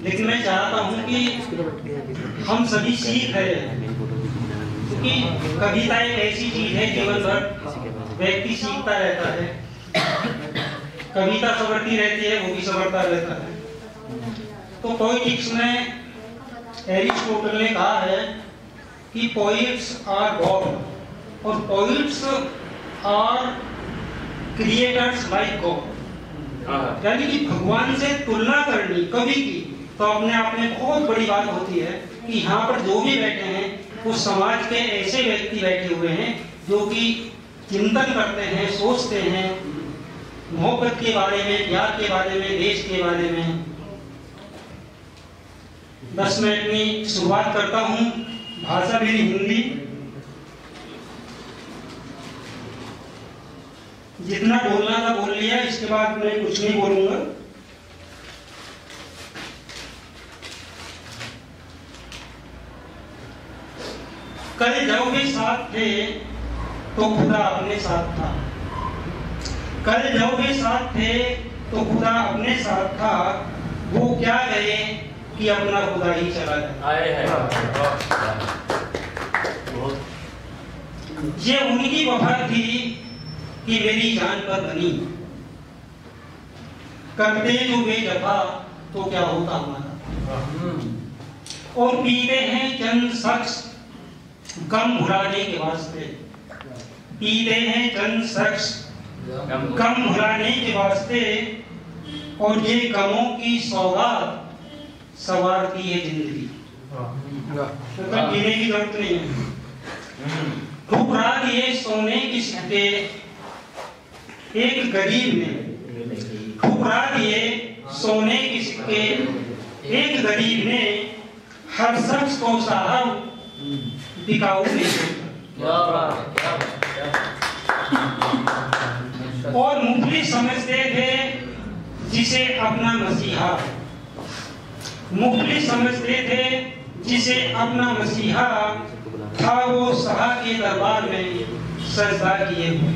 लेकिन मैं चाहता हूँ कि हम सभी सीख रहे हैं, क्योंकि कविता एक ऐसी चीज है जीवन भर व्यक्ति सीखता रहता है। कविता संवरती रहती है, वो भी संवरता रहता है। तो पोएटिक्स में एरिस्टोटल ने कहा है कि पोइट्स आर गॉड और poets are creators like god. यानी कि भगवान से तुलना करनी कवि की तो अपने आप में बहुत बड़ी बात होती है कि यहाँ पर जो भी बैठे हैं वो समाज के ऐसे व्यक्ति बैठे हुए हैं जो कि चिंतन करते हैं, सोचते हैं मोहब्बत के बारे में, प्यार के बारे में, देश के बारे में। 10 मिनट में शुरुआत करता हूँ। भाषा मेरी हिंदी, जितना बोलना था बोल लिया, इसके बाद मैं कुछ नहीं बोलूंगा। कल जब वे साथ थे तो खुदा अपने साथ था। कल जब वे साथ थे तो खुदा अपने साथ था। वो क्या गए कि अपना खुदा ही चला गया। ये उनकी वफा थी कि मेरी जान पर बनी। करते जो वे जफा तो क्या होता हमारा। और पीते हैं चंद शख्स गम भुलाने के वास्ते। पीते हैं चंद शख्स गम भुलाने के वास्ते। और ये गमों की सौगात सवारती है जिंदगी। मतलब पीने की जरूरत नहीं है। ठुकरा दिए सोने की सिक्के एक गरीब ने। ठुकरा दिए सोने की सिक्के एक गरीब ने। हर शख्स को साहब टिकाऊ नहीं। और मुफलिस समझते थे जिसे अपना मसीहा। मुफलिस समझते थे जिसे अपना मसीहा था। वो सहा के दरबार में सजदा किए हुए।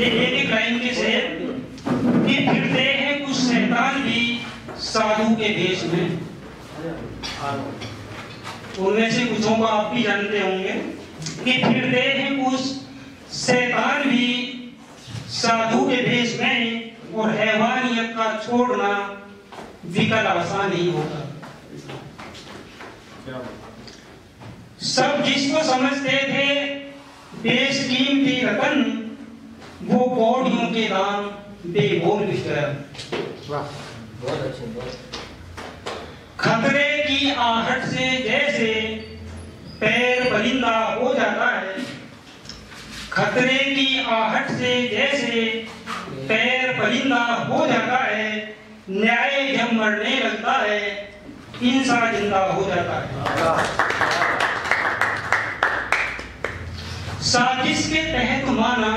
एक लाइन के से कि फिरते हैं कुछ शैतान भी साधु के भेष में। उनमें से कुछों को आप भी जानते होंगे कि फिरते हैं कुछ शैतान भी साधु के भेष में। और हैवानियत का छोड़ना विकल आसान नहीं होता। सब जिसको समझते थे बेशकीमती रतन, वो पौड़ियों के दाम बेमोल बिखरा। बहुत अच्छे। खतरे की आहट से जैसे पैर परिंदा हो जाता है। खतरे की आहट से जैसे पैर परिंदा हो जाता है। न्याय जब मरने लगता है इंसान जिंदा हो जाता है। साजिश के तहत माना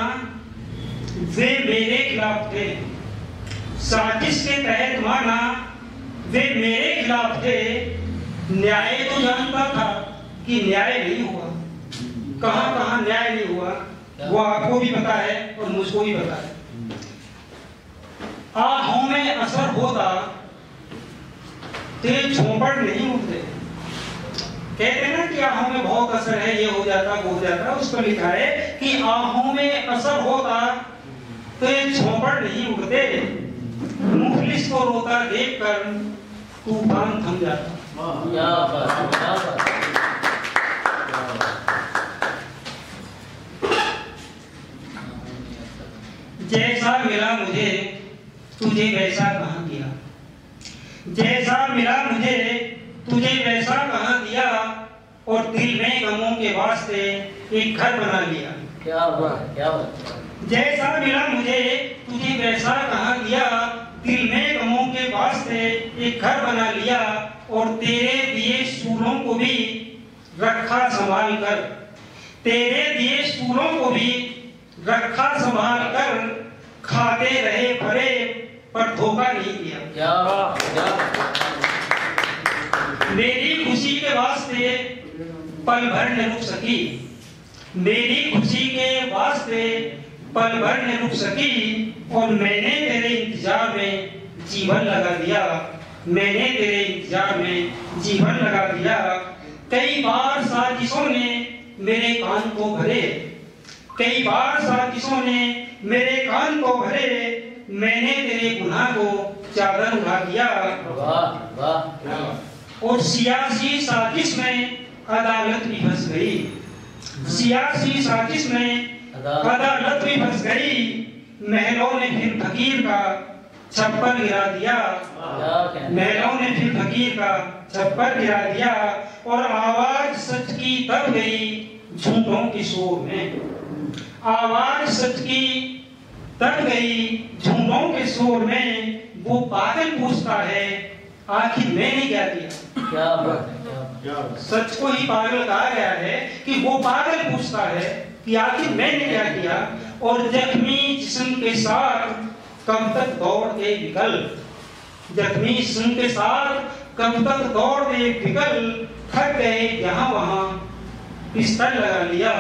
वे मेरे खिलाफ थे। साजिश के तहत माना वे मेरे खिलाफ थे। न्याय तो जानता था कि न्याय नहीं हुआ। कहां कहां न्याय नहीं हुआ वो आपको भी पता है और मुझको भी पता है। आहों में असर होता तेरे झोंपड़ नहीं उठते। कहते हैं ना कि आहों में बहुत असर है, ये हो जाता वो हो जाता। उस पर लिखा है कि आहों में असर होता तेरे झोंपड़ नहीं उठते। मुफलिस को रोता देखकर तूफान थम जाता। जैसा मिला मुझे तुझे वैसा कहां दिया। जैसा मिला मुझे तुझे वैसा कहां दिया। और दिल में गमों के वास्ते एक घर बना लिया। क्या बात, क्या बात। जैसा मिला मुझे तुझे वैसा कहां दिया। दिल में गमों के वास्ते एक घर बना लिया। और तेरे दिए सूलों को भी रखा संभाल कर। तेरे दिए सूलों को भी रखा संभाल कर। खाते रहे भरे पर धोखा नहीं दिया। क्या बात। मेरी खुशी के वास्ते पल भर न रुक सकी। मेरी खुशी के वास्ते पल भर न रुक सकी। और मैंने तेरे इंतजार जीवन लगा दिया, मैंने तेरे इंतजार में जीवन लगा दिया। कई बार साजिशों ने मेरे कान को भरे, कई बार साजिशों ने मेरे कान को भरे, मैंने तेरे गुनाह को चादर उड़ा दिया। वाह वाह। और सियासी साजिश में अदालत भी फंस गई, सियासी साजिश में अदालत भी फंस गई। महलों ने फिर फकीर का छप्पर गिरा दिया, महलों ने फिर फकीर का छप्पर गिरा दिया। और आवाज सच की दब गई झूठों के शोर में, आवाज सच की दब गई झूठों के शोर में। वो पागल पूछता है आखिर मैंने क्या किया। क्या बात है। सच को ही पागल कहा गया है कि वो पागल पूछता है कि आखिर मैंने क्या किया। और जख्मी जिस्म के साथ कब तक दौड़ दे विकल, जख्मी जिस्म के साथ कब तक दौड़ दे विकल। थक गए यहाँ वहाँ बिस्तर लगा लिया,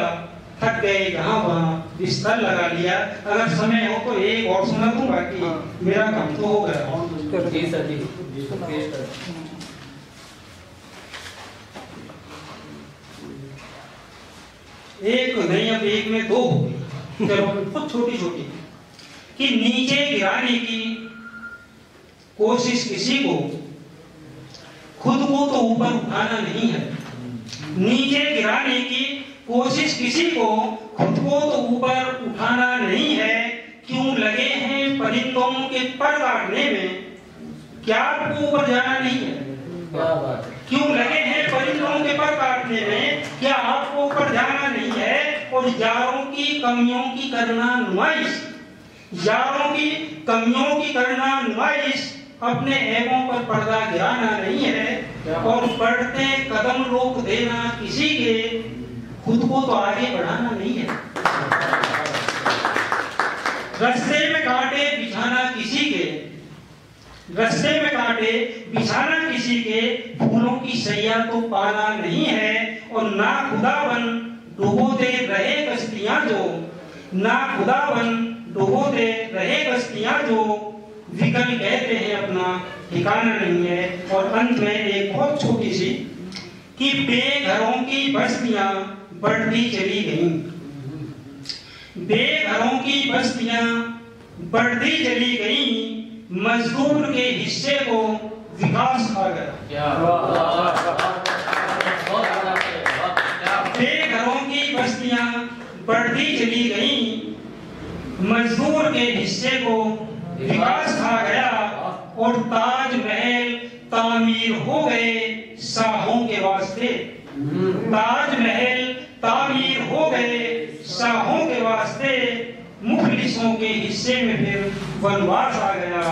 थक गए यहाँ वहाँ बिस्तर लगा लिया। अगर समय हो तो एक और सुना दूं, बाकी मेरा काम तो हो गया। जी सर जी। एक नहीं, अब एक में दो हो गई, चलो बहुत छोटी छोटी। कि नीचे गिराने की कोशिश किसी को, खुद को तो ऊपर उठाना नहीं है। नीचे गिराने की कोशिश किसी को, खुद को तो ऊपर उठाना नहीं है। क्यों लगे हैं परिंदों के पर काटने में, क्या आपको ऊपर जाना नहीं है। क्या बात है। क्यों लगे हैं परिंदों के पर काटने में, क्या आपको ऊपर जाना नहीं है। और यारों की कमियों की करना नुमाइश, यारों की कमियों की करना नुमाइश। अपने ऐबों पर पर्दा गिराना नहीं है। और बढ़ते कदम रोक देना किसी के, खुद को तो आगे बढ़ाना नहीं है। रास्ते में कांटे बिछाना किसी के, रास्ते में कांटे बिछाना किसी के। फूलों की सैया तो पाना नहीं है। और ना खुदावन डुबोते रहे कश्तियां जो, ना खुदावन डुबोते रहे कश्तियां जो। विकल कहते हैं अपना ठिकाना नहीं है। और अंत में एक बहुत छोटी सी कि बेघरों की बस्तियां बढ़ती चली गईं, बेघरों की बस्तियां बढ़ती चली गईं। मजदूर के हिस्से को विकास खा गया। बेघरों की बस्तियां बढ़ती चली गईं, मजदूर के हिस्से को विकास खा गया। और ताजमहल तामीर हो गए शाहों के वास्ते, ताजमहल तामीर हो गए शाहों के वास्ते। मुखलिसों के हिस्से में फिर वनवास आ गया,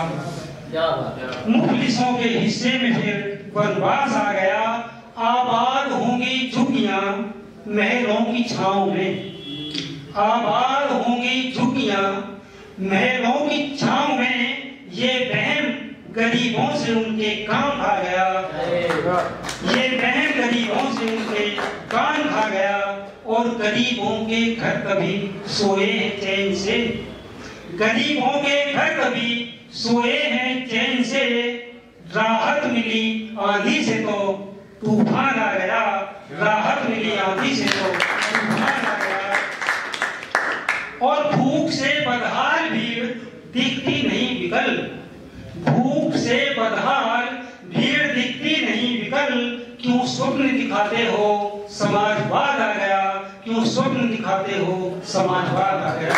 मुखलिसों के हिस्से में फिर वनवास आ गया। आबाद होंगी झुग्गियां महलों की छांव में, आबाद होंगी झुग्गियां महलों की छांव में। ये बहम गरीबों से उनके काम आ गया, ये बहम गरीबों से उनके कान खा गया। और गरीबों के घर कभी सोए हैं चैन से, गरीबों के घर कभी सोए हैं चैन से। राहत मिली आंधी से तो तूफान आ गया, राहत मिली आंधी से तो तूफान आ गया। और भूख से बदहाल भीड़ दिखती नहीं विकल, भूख से बदहाल भीड़ दिखती नहीं विकल। क्यों स्वप्न दिखाते हो समाजवाद आ गया, क्यों स्वप्न दिखाते हो समाजवाद आ गया।